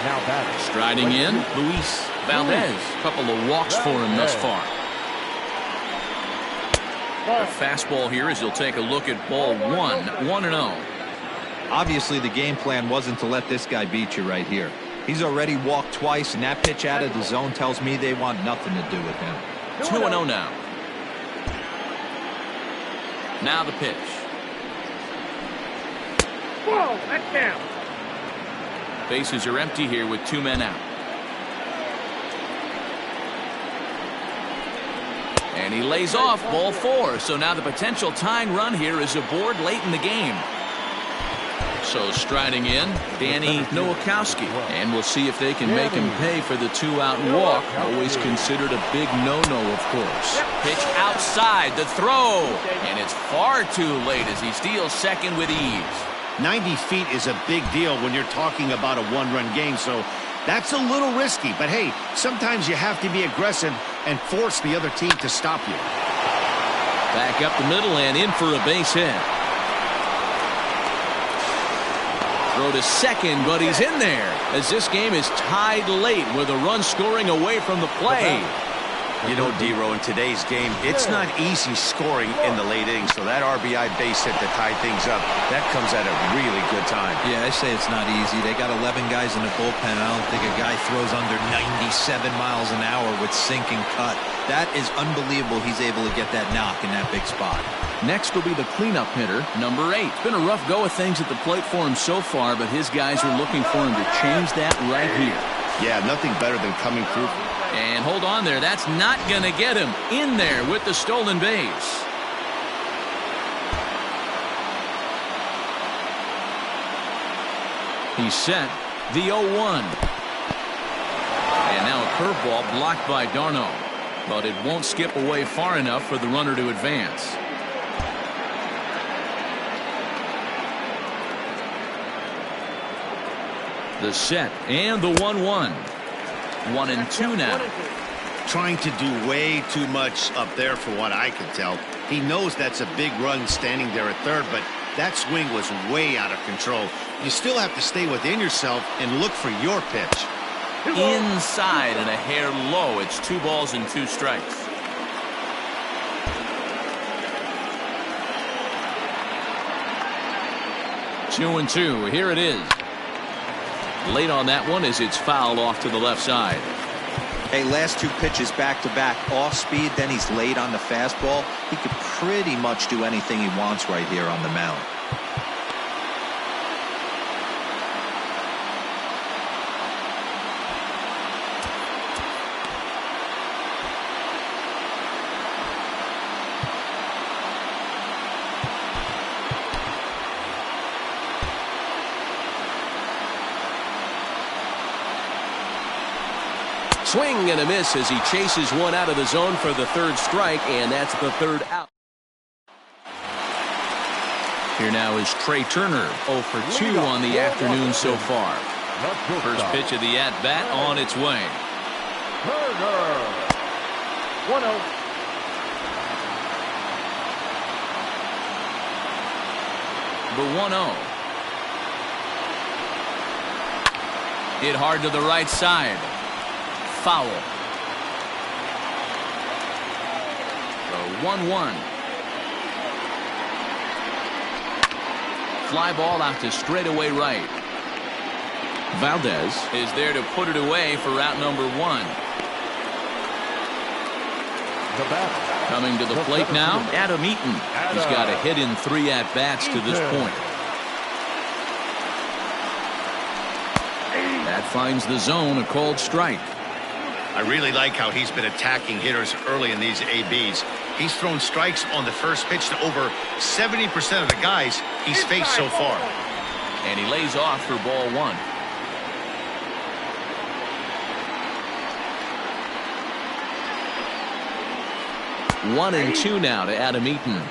Now batting. Striding in, Luis Valdez. Couple of walks for him thus far. A fastball here as he'll take a look at ball 1, 1-0. Obviously, the game plan wasn't to let this guy beat you right here. He's already walked twice, and that pitch out of the zone tells me they want nothing to do with him. 2-0 now. Now the pitch. Whoa, that's down. Bases are empty here with 2 men out. And he lays off ball 4. So now the potential tying run here is aboard late in the game. So striding in, Danny Nowakowski. And we'll see if they can make him pay for the 2-out walk. Always considered a big no-no, of course. Pitch outside, the throw. And it's far too late as he steals second with ease. 90 feet is a big deal when you're talking about a 1-run game, so that's a little risky. But hey, sometimes you have to be aggressive and force the other team to stop you. Back up the middle and in for a base hit. Throw to second, but he's in there as this game is tied late with a run scoring away from the play. You know, D-Row, in today's game, it's not easy scoring in the late innings, so that RBI base hit to tie things up, that comes at a really good time. Yeah, I say it's not easy. They got 11 guys in the bullpen. I don't think a guy throws under 97 miles an hour with sink and cut. That is unbelievable he's able to get that knock in that big spot. Next will be the cleanup hitter, number 8. It's been a rough go of things at the plate for him so far, but his guys are looking for him to change that right here. Yeah, nothing better than coming through. And hold on there. That's not going to get him in there with the stolen base. He's set the 0-1. And now a curveball blocked by Darno. But it won't skip away far enough for the runner to advance. The set and the 1-1. 1-2 now. Trying to do way too much up there for what I can tell. He knows that's a big run standing there at third, but that swing was way out of control. You still have to stay within yourself and look for your pitch. Inside and a hair low. It's 2 balls and 2 strikes. Two and 2. Here it is. Late on that one as it's fouled off to the left side. Hey, last 2 pitches back-to-back off speed, then he's late on the fastball. He could pretty much do anything he wants right here on the mound. Swing and a miss as he chases one out of the zone for the 3rd strike, and that's the 3rd out. Here now is Trey Turner, 0 for 2 on the afternoon so far. First pitch of the at-bat on its way. Turner. 1-0. The 1-0. Hit hard to the right side. Foul. The 1-1. Fly ball out to straightaway right. Valdez is there to put it away for out number 1. Coming to the plate now, Adam Eaton. He's got a hit in 3 at-bats to this point. That finds the zone, a called strike. I really like how he's been attacking hitters early in these ABs. He's thrown strikes on the first pitch to over 70% of the guys he's faced so far. And he lays off for ball 1. One and 2 now to Adam Eaton.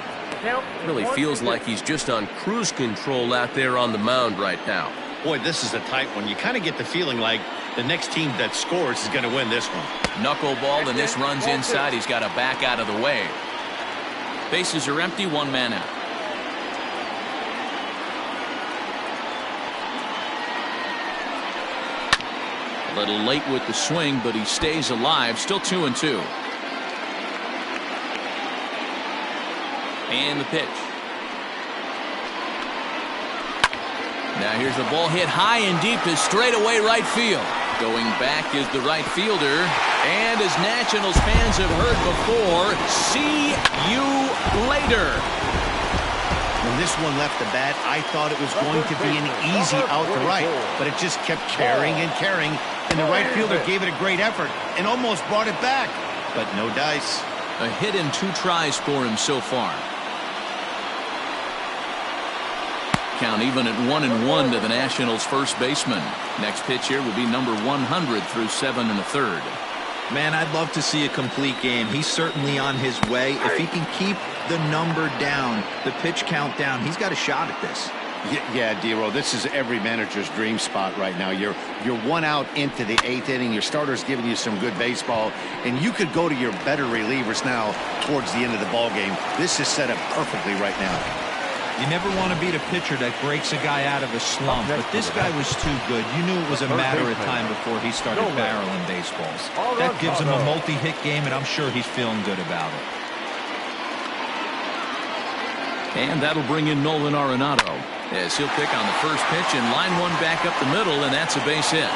Really feels like he's just on cruise control out there on the mound right now. Boy, this is a tight one. You kind of get the feeling like the next team that scores is going to win this one. Knuckleball, and this runs inside. He's got to back out of the way. Bases are empty, 1 man out. A little late with the swing, but he stays alive. Still 2 and 2. And the pitch. Now here's the ball hit high and deep to straightaway right field. Going back is the right fielder. And as Nationals fans have heard before, see you later. When this one left the bat, I thought it was going to be an easy out to right, but it just kept carrying and carrying, and the right fielder gave it a great effort and almost brought it back, but no dice. A hit and 2 tries for him so far. Count even at 1-1 to the Nationals' first baseman. Next pitch here will be number 100 through 7 1/3. Man, I'd love to see a complete game. He's certainly on his way. If he can keep the number down, the pitch count down, he's got a shot at this. Yeah, D-Row, this is every manager's dream spot right now. You're 1 out into the 8th inning. Your starter's giving you some good baseball, and you could go to your better relievers now towards the end of the ball game. This is set up perfectly right now. You never want to beat a pitcher that breaks a guy out of a slump, but this guy was too good. You knew it was a matter of time before he started barreling baseballs. That gives him a multi-hit game, and I'm sure he's feeling good about it. And that'll bring in Nolan Arenado, as he'll pick on the first pitch and line one back up the middle, and that's a base hit.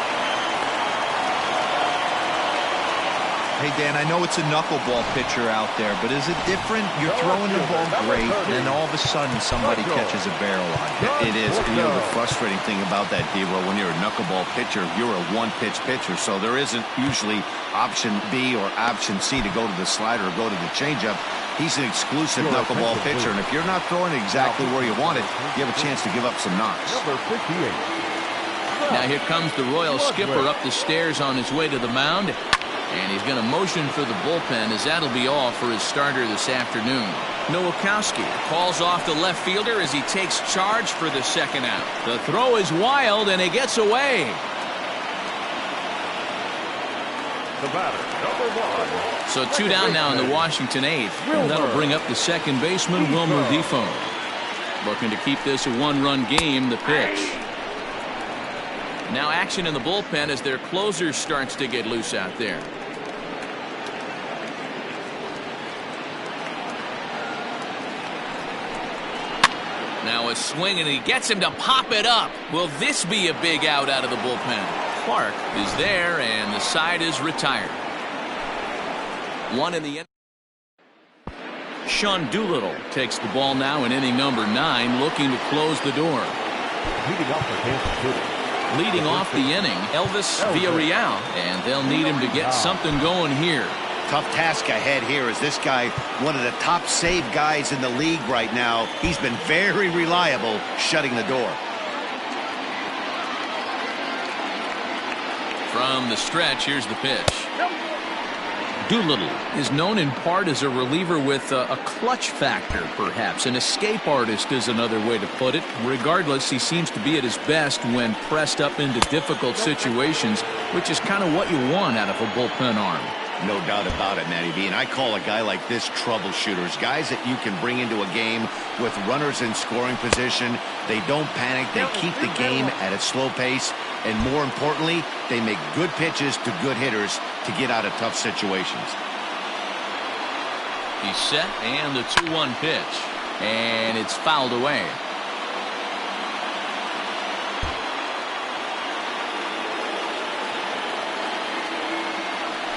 Hey, Dan, I know it's a knuckleball pitcher out there, but is it different? You're throwing the ball great, and then all of a sudden somebody catches a barrel on you. It is. And you know, the frustrating thing about that, D-Row, when you're a knuckleball pitcher, you're a one-pitch pitcher, so there isn't usually option B or option C to go to the slider or go to the changeup. He's an exclusive knuckleball pitcher, and if you're not throwing it exactly where you want it, you have a chance to give up some knocks. Now here comes the Royal skipper up the stairs on his way to the mound. And he's going to motion for the bullpen, as that'll be all for his starter this afternoon. Nowakowski calls off the left fielder as he takes charge for the second out. The throw is wild, and he gets away. The batter, number 1. So 2 down now in the Washington 8th. And that'll bring up the second baseman, Wilmer Defoe. Looking to keep this a 1-run game, the pitch. Now action in the bullpen as their closer starts to get loose out there. Now a swing, and he gets him to pop it up. Will this be a big out of the bullpen? Clark is there, and the side is retired. 1 in the end. Sean Doolittle takes the ball now in inning number 9, looking to close the door. Leading off the inning, Elvis Villarreal, and they'll need him to get something going here. Tough task ahead here, as this guy, one of the top save guys in the league right now. He's been very reliable shutting the door. From the stretch, here's the pitch. Doolittle is known in part as a reliever with a clutch factor, perhaps. An escape artist is another way to put it. Regardless, he seems to be at his best when pressed up into difficult situations, which is kind of what you want out of a bullpen arm. No doubt about it, Matty B. And I call a guy like this troubleshooters. Guys that you can bring into a game with runners in scoring position. They don't panic. They keep the game at a slow pace. And more importantly, they make good pitches to good hitters to get out of tough situations. He's set, and the 2-1 pitch. And it's fouled away.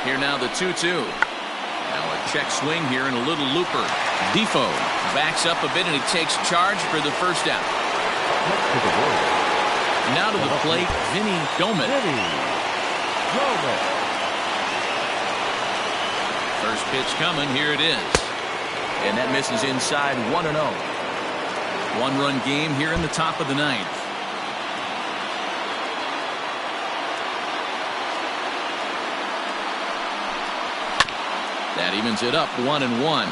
Here now the 2-2. Now a check swing here and a little looper. Defoe backs up a bit and he takes charge for the first out. Now to the plate, Vinny Doman. First pitch coming, here it is. And that misses inside 1-0. One-run game here in the top of the ninth. That evens it up 1-1.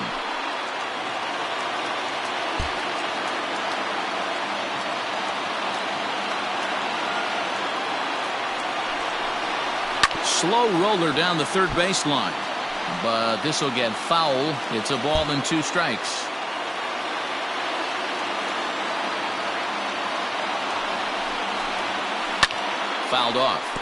Slow roller down the third baseline, but this will get foul. It's a ball and 2 strikes. Fouled off.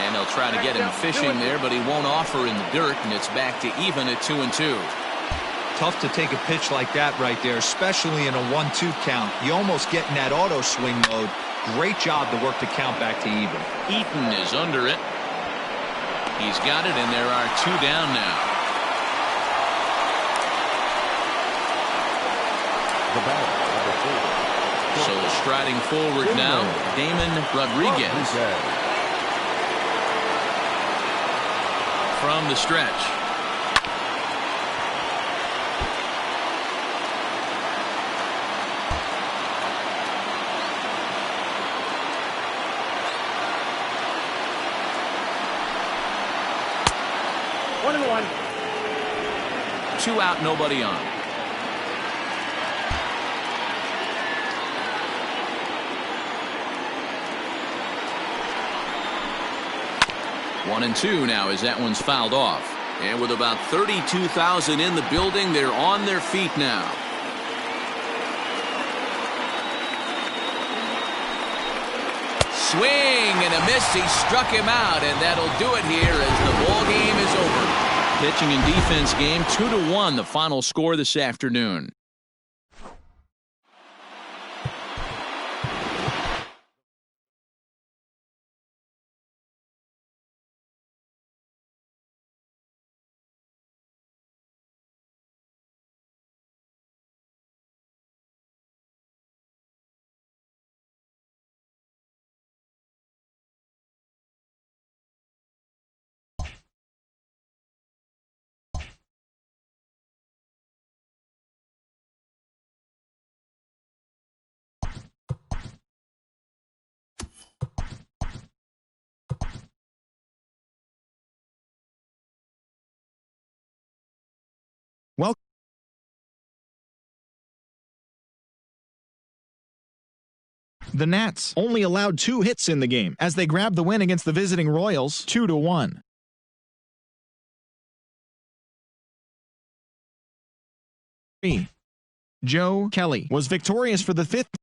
And they'll try to get him fishing there, but he won't offer in the dirt, and it's back to even at 2-2. Tough to take a pitch like that right there, especially in a 1-2 count. You almost get in that auto swing mode. Great job to work the count back to even. Eaton is under it. He's got it, and there are 2 down now. So striding forward now, Damon Rodriguez. From the stretch. One and one. 2 out, nobody on. One and 2 now as that one's fouled off. And with about 32,000 in the building, they're on their feet now. Swing and a miss. He struck him out, and that'll do it here as the ball game is over. Pitching and defense game 2-1, the final score this afternoon. Well, the Nats only allowed 2 hits in the game as they grabbed the win against the visiting Royals 2-1. Joe Kelly was victorious for the 5th